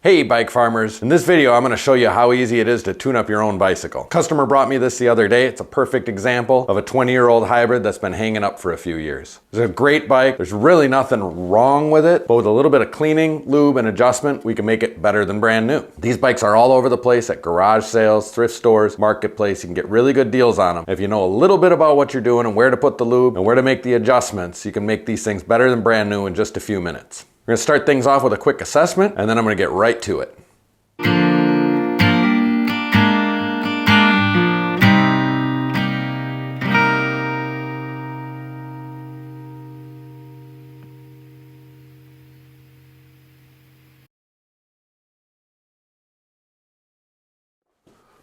Hey bike farmers, in this video I'm going to show you how easy it is to tune up your own bicycle. Customer brought me this the other day. It's a perfect example of a 20-year-old hybrid that's been hanging up for a few years. It's a great bike, there's really nothing wrong with it, but with a little bit of cleaning, lube, and adjustment, we can make it better than brand new. These bikes are all over the place at garage sales, thrift stores, marketplace. You can get really good deals on them. If you know a little bit about what you're doing and where to put the lube and where to make the adjustments, you can make these things better than brand new in just a few minutes. We're gonna start things off with a quick assessment, and then I'm gonna get right to it.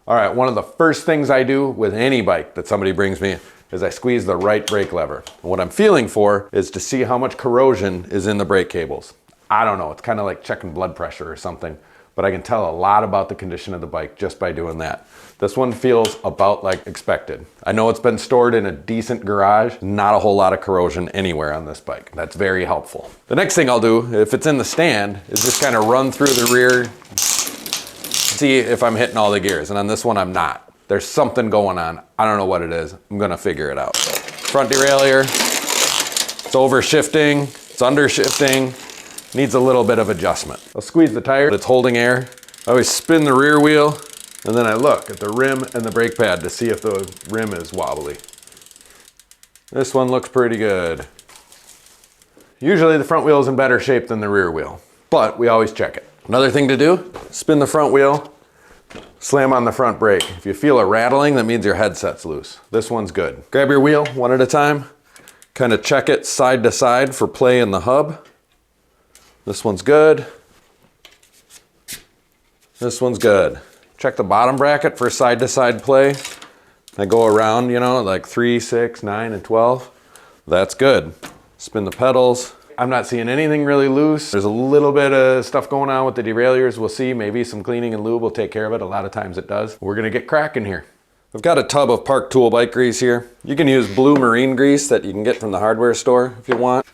All right, one of the first things I do with any bike that somebody brings me is I squeeze the right brake lever. And what I'm feeling for is to see how much corrosion is in the brake cables. I don't know, it's kind of like checking blood pressure or something, but I can tell a lot about the condition of the bike just by doing that. This one feels about like expected. I know it's been stored in a decent garage, not a whole lot of corrosion anywhere on this bike. That's very helpful. The next thing I'll do, if it's in the stand, is just kind of run through the rear, see if I'm hitting all the gears. And on this one, I'm not. There's something going on. I don't know what it is. I'm gonna figure it out. Front derailleur, it's over shifting, it's under shifting, needs a little bit of adjustment. I'll squeeze the tire, it's holding air. I always spin the rear wheel, and then I look at the rim and the brake pad to see if the rim is wobbly. This one looks pretty good. Usually the front wheel is in better shape than the rear wheel, but we always check it. Another thing to do, spin the front wheel, slam on the front brake. If you feel a rattling, that means your headset's loose. This one's good. Grab your wheel one at a time, kind of check it side to side for play in the hub. This one's good. This one's good. Check the bottom bracket for side to side play. I go around, you know, like 3, 6, 9, and 12. That's good. Spin the pedals. I'm not seeing anything really loose. There's a little bit of stuff going on with the derailleurs. We'll see, maybe some cleaning and lube will take care of it. A lot of times it does. We're gonna get cracking here. I've got a tub of Park Tool bike grease here. You can use blue marine grease that you can get from the hardware store if you want.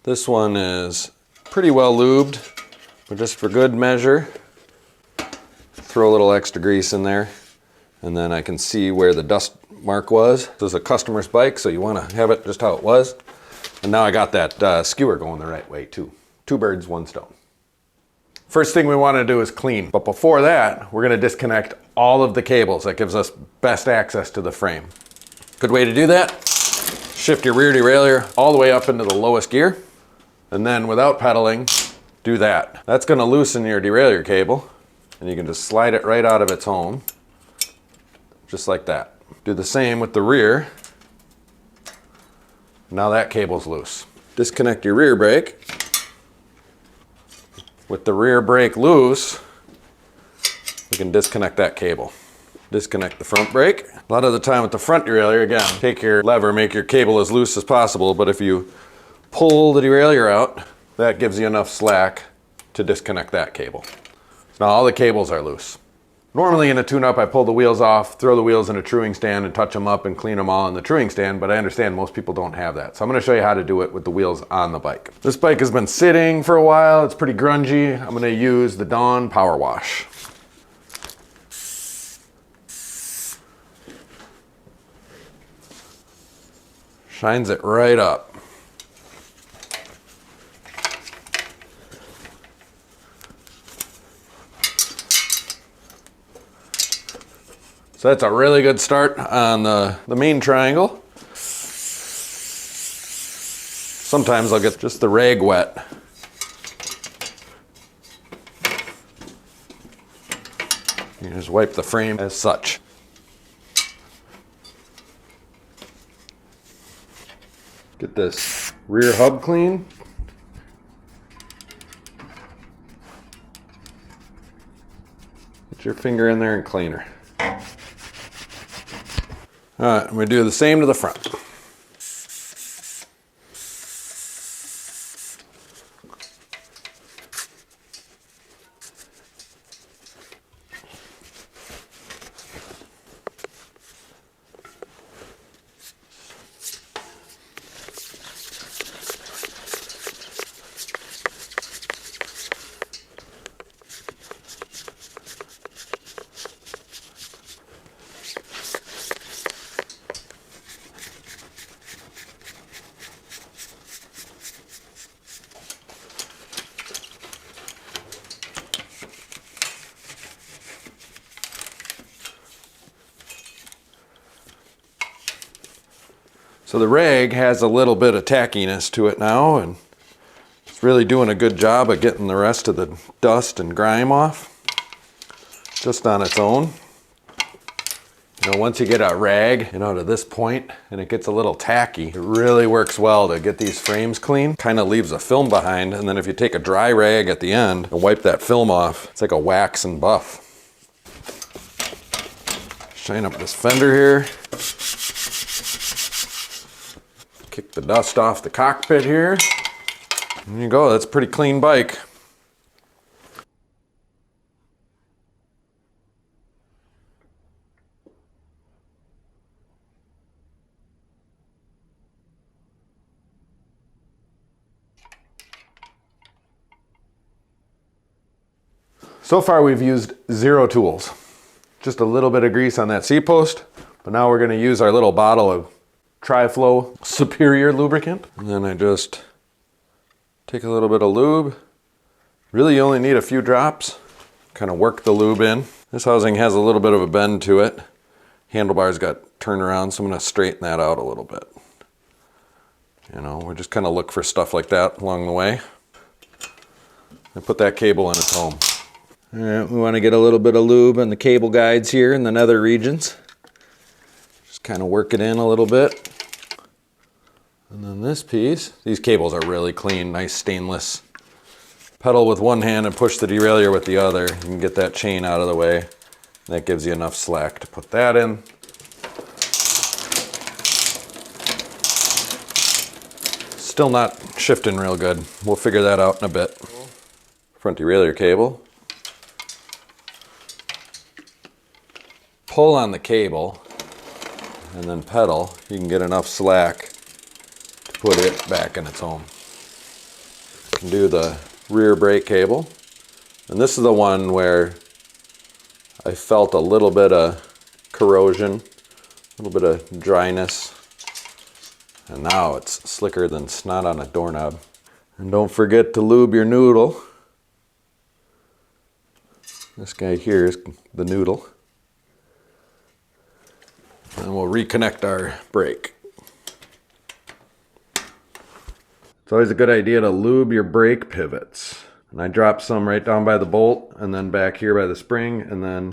This one is pretty well lubed, but just for good measure, throw a little extra grease in there, and then I can see where the dust mark was. This is a customer's bike, so you want to have it just how it was. And now I got that skewer going the right way too. 2 birds, 1 stone. First thing we want to do is clean. But before that, we're going to disconnect all of the cables. That gives us best access to the frame. Good way to do that, shift your rear derailleur all the way up into the lowest gear. And then without pedaling, do that. That's going to loosen your derailleur cable. And you can just slide it right out of its home. Just like that. Do the same with the rear. Now that cable's loose. Disconnect your rear brake. With the rear brake loose, we can disconnect that cable. Disconnect the front brake. A lot of the time with the front derailleur, again, take your lever, make your cable as loose as possible, but if you pull the derailleur out, that gives you enough slack to disconnect that cable. Now all the cables are loose. Normally in a tune-up, I pull the wheels off, throw the wheels in a truing stand and touch them up and clean them all in the truing stand, but I understand most people don't have that. So I'm gonna show you how to do it with the wheels on the bike. This bike has been sitting for a while. It's pretty grungy. I'm gonna use the Dawn Power Wash. Shines it right up. So that's a really good start on the main triangle. Sometimes I'll get just the rag wet. You just wipe the frame as such. Get this rear hub clean. Get your finger in there and clean her. All right, I'm gonna do the same to the front. So the rag has a little bit of tackiness to it now, and it's really doing a good job of getting the rest of the dust and grime off just on its own. You know, once you get a rag, you know, to this point and it gets a little tacky, it really works well to get these frames clean. Kind of leaves a film behind, and then if you take a dry rag at the end and wipe that film off, it's like a wax and buff. Shine up this fender here. Kick the dust off the cockpit here. There you go, that's a pretty clean bike. So far we've used 0 tools. Just a little bit of grease on that seat post, but now we're gonna use our little bottle of Tri-Flow Superior lubricant. And then I just take a little bit of lube. Really you only need a few drops. Kind of work the lube in. This housing has a little bit of a bend to it. Handlebars got turned around, so I'm gonna straighten that out a little bit. You know, we just kind of look for stuff like that along the way. And put that cable in its home. All right, we want to get a little bit of lube on the cable guides here in the nether regions. Just kind of work it in a little bit. And then this piece, these cables are really clean, nice stainless. Pedal with one hand and push the derailleur with the other. You can get that chain out of the way. That gives you enough slack to put that in. Still not shifting real good. We'll figure that out in a bit. Front derailleur cable. Pull on the cable and then pedal. You can get enough slack to put it back in its home. You can do the rear brake cable. And this is the one where I felt a little bit of corrosion, a little bit of dryness. And now it's slicker than snot on a doorknob. And don't forget to lube your noodle. This guy here is the noodle. And we'll reconnect our brake. It's always a good idea to lube your brake pivots. And I dropped some right down by the bolt and then back here by the spring and then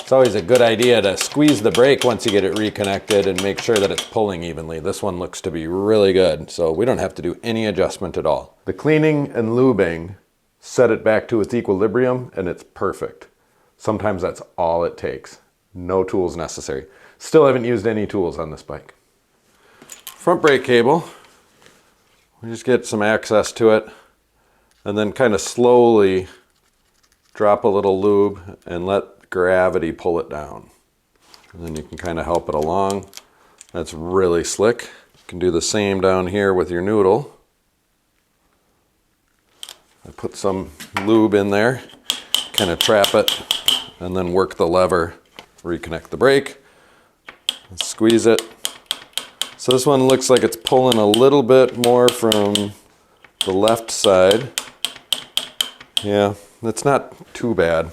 it's always a good idea to squeeze the brake once you get it reconnected and make sure that it's pulling evenly. This one looks to be really good, so we don't have to do any adjustment at all. The cleaning and lubing set it back to its equilibrium and it's perfect. Sometimes that's all it takes. No tools necessary. Still haven't used any tools on this bike. Front brake cable, we just get some access to it and then kind of slowly drop a little lube and let gravity pull it down. And then you can kind of help it along. That's really slick. You can do the same down here with your noodle. I put some lube in there, kind of trap it, and then work the lever, reconnect the brake, and squeeze it. So this one looks like it's pulling a little bit more from the left side. Yeah, it's not too bad.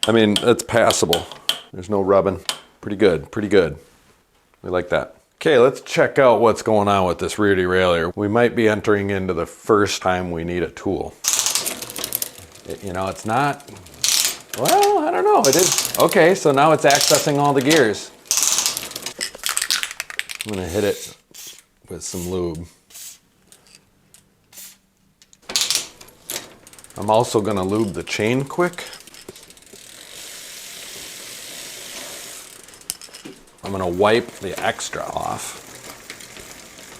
I mean, it's passable. There's no rubbing. Pretty good, pretty good. We like that. Okay, let's check out what's going on with this rear derailleur. We might be entering into the first time we need a tool. You know, it's not, well, I don't know, it is. Okay, so now it's accessing all the gears. I'm gonna hit it with some lube. I'm also gonna lube the chain quick. I'm gonna wipe the extra off.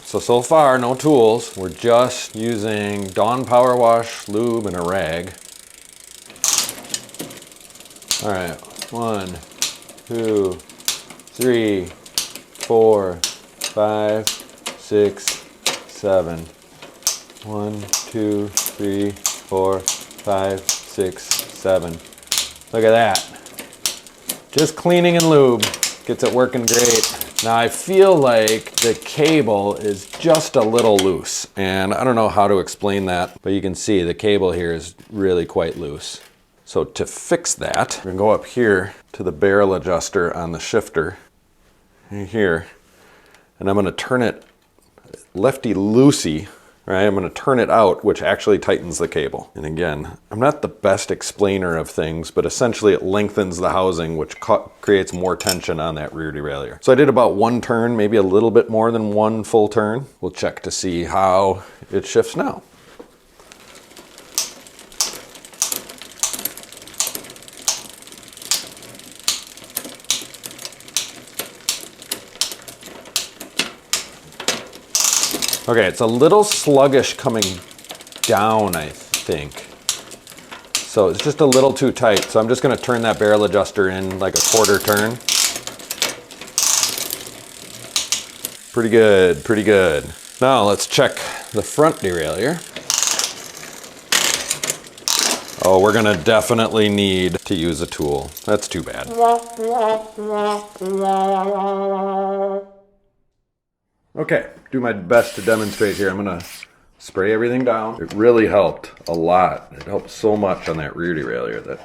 So far, no tools. We're just using Dawn Power Wash, lube, and a rag. All right, 1, 2, 3, 4, 5, 6, 7. 1, 2, 3, 4, 5, 6, 7. Look at that. Just cleaning and lube gets it working great. Now I feel like the cable is just a little loose, and I don't know how to explain that, but you can see the cable here is really quite loose. So to fix that, we're gonna go up here to the barrel adjuster on the shifter, here, and I'm gonna turn it lefty-loosey, right? I'm gonna turn it out, which actually tightens the cable. And again, I'm not the best explainer of things, but essentially it lengthens the housing, which creates more tension on that rear derailleur. So I did about 1 turn, maybe a little bit more than 1 full turn. We'll check to see how it shifts now. Okay, it's a little sluggish coming down, I think. So it's just a little too tight. So I'm just gonna turn that barrel adjuster in like a 1/4 turn. Pretty good, pretty good. Now let's check the front derailleur. Oh, we're gonna definitely need to use a tool. That's too bad. Okay, do my best to demonstrate here. I'm gonna spray everything down. It really helped a lot. It helped so much on that rear derailleur that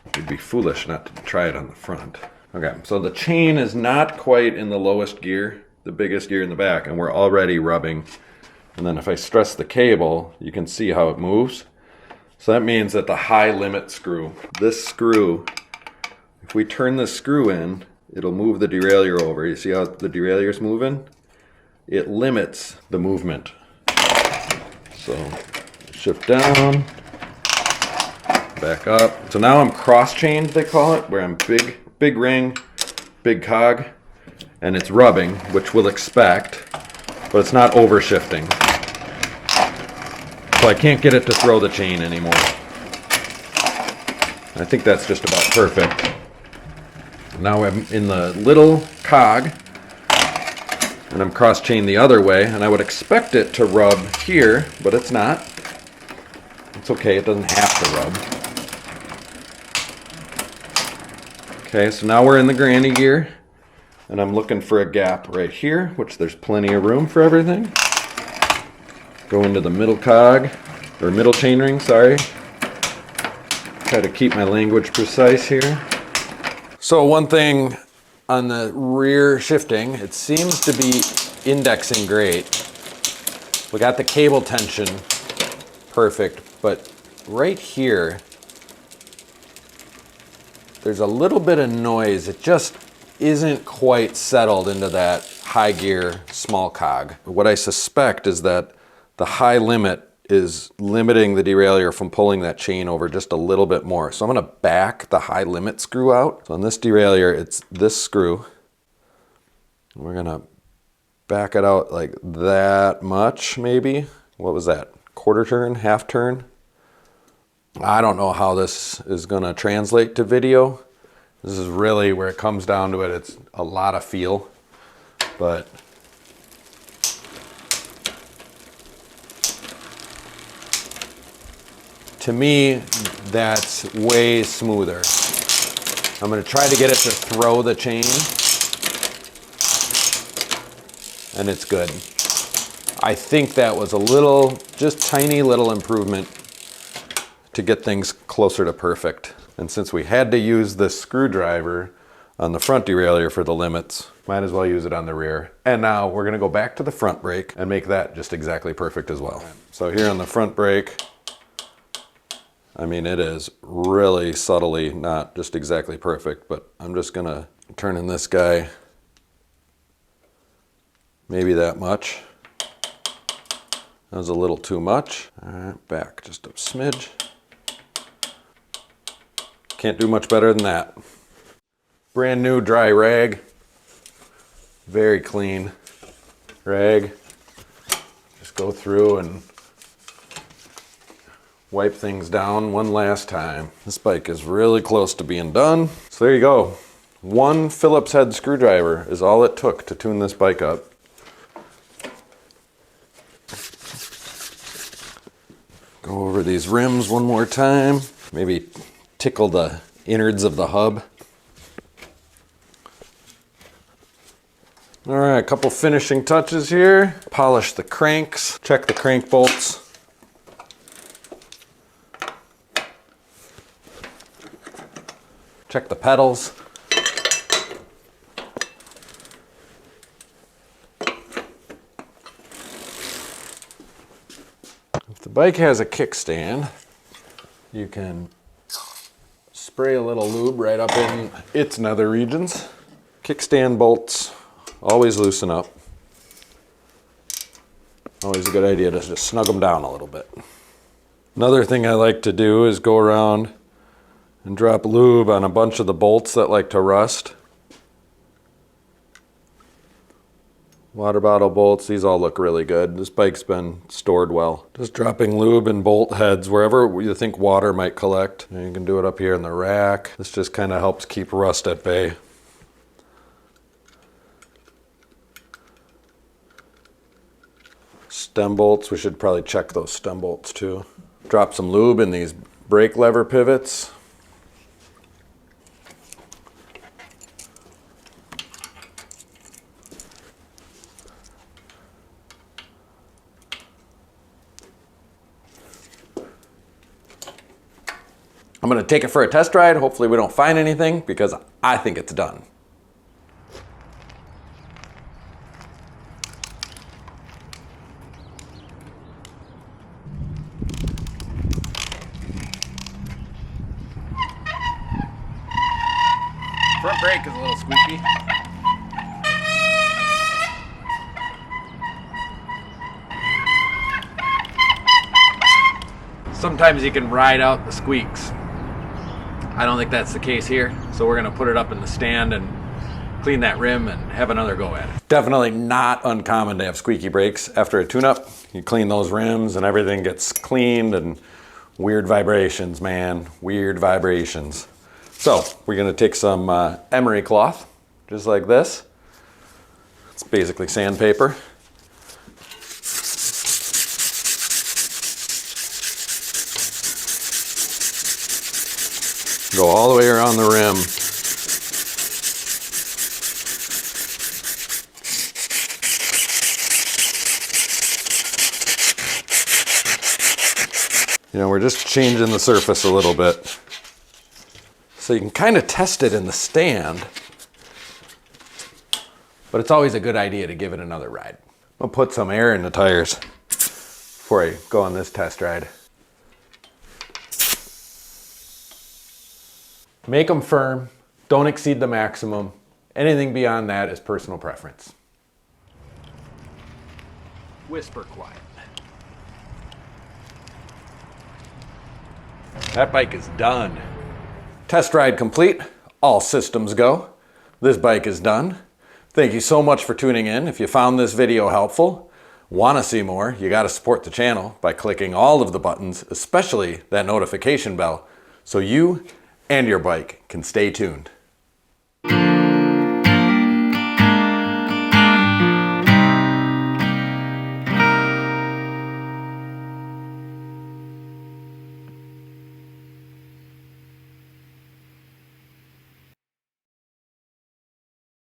it'd be foolish not to try it on the front. Okay, so the chain is not quite in the lowest gear, the biggest gear in the back, and we're already rubbing. And then if I stress the cable, you can see how it moves. So that means that the high limit screw, this screw, if we turn this screw in, it'll move the derailleur over. You see how the derailleur's moving? It limits the movement. So shift down, back up. So now I'm cross-chained, they call it, where I'm big ring, big cog, and it's rubbing, which we'll expect, but it's not over-shifting. So I can't get it to throw the chain anymore. I think that's just about perfect. Now I'm in the little cog, and I'm cross-chained the other way, and I would expect it to rub here, but it's not. It's okay, it doesn't have to rub. Okay, so now we're in the granny gear, and I'm looking for a gap right here, which there's plenty of room for everything. Go into the middle cog, or middle chainring, sorry. Try to keep my language precise here. So one thing on the rear shifting, it seems to be indexing great. We got the cable tension perfect, but right here, there's a little bit of noise. It just isn't quite settled into that high gear small cog. What I suspect is that the high limit is limiting the derailleur from pulling that chain over just a little bit more. So I'm gonna back the high limit screw out. So on this derailleur, it's this screw. We're gonna back it out like that much, maybe. What was that? 1/4 turn, 1/2 turn? I don't know how this is gonna translate to video. This is really where it comes down to it. It's a lot of feel, but to me, that's way smoother. I'm gonna try to get it to throw the chain, and it's good. I think that was a little, just tiny little improvement to get things closer to perfect. And since we had to use this screwdriver on the front derailleur for the limits, might as well use it on the rear. And now we're gonna go back to the front brake and make that just exactly perfect as well. So here on the front brake, I mean, it is really subtly not just exactly perfect, but I'm just gonna turn in this guy maybe that much. That was a little too much. All right, back just a smidge. Can't do much better than that. Brand new dry rag. Very clean rag. Just go through and wipe things down one last time. This bike is really close to being done. So there you go. One Phillips head screwdriver is all it took to tune this bike up. Go over these rims one more time. Maybe tickle the innards of the hub. All right, a couple finishing touches here. Polish the cranks, check the crank bolts. Check the pedals. If the bike has a kickstand, you can spray a little lube right up in its nether regions. Kickstand bolts always loosen up. Always a good idea to just snug them down a little bit. Another thing I like to do is go around and drop lube on a bunch of the bolts that like to rust. Water bottle bolts, these all look really good. This bike's been stored well. Just dropping lube in bolt heads wherever you think water might collect. And you can do it up here in the rack. This just kind of helps keep rust at bay. Stem bolts, we should probably check those stem bolts too. Drop some lube in these brake lever pivots. I'm gonna take it for a test ride. Hopefully we don't find anything because I think it's done. Front brake is a little squeaky. Sometimes you can ride out the squeaks. I don't think that's the case here, so we're gonna put it up in the stand and clean that rim and have another go at it. Definitely not uncommon to have squeaky brakes after a tune-up. You clean those rims and everything gets cleaned and weird vibrations, man, weird vibrations. So we're gonna take some emery cloth, just like this. It's basically sandpaper. Go all the way around the rim. You know, we're just changing the surface a little bit. So you can kind of test it in the stand, but it's always a good idea to give it another ride. I'll put some air in the tires before I go on this test ride. Make them firm, don't exceed the maximum. Anything beyond that is personal preference. Whisper quiet. That bike is done. Test ride complete, all systems go. This bike is done. Thank you so much for tuning in. If you found this video helpful, want to see more, you got to support the channel by clicking all of the buttons, especially that notification bell, so you and your bike can stay tuned.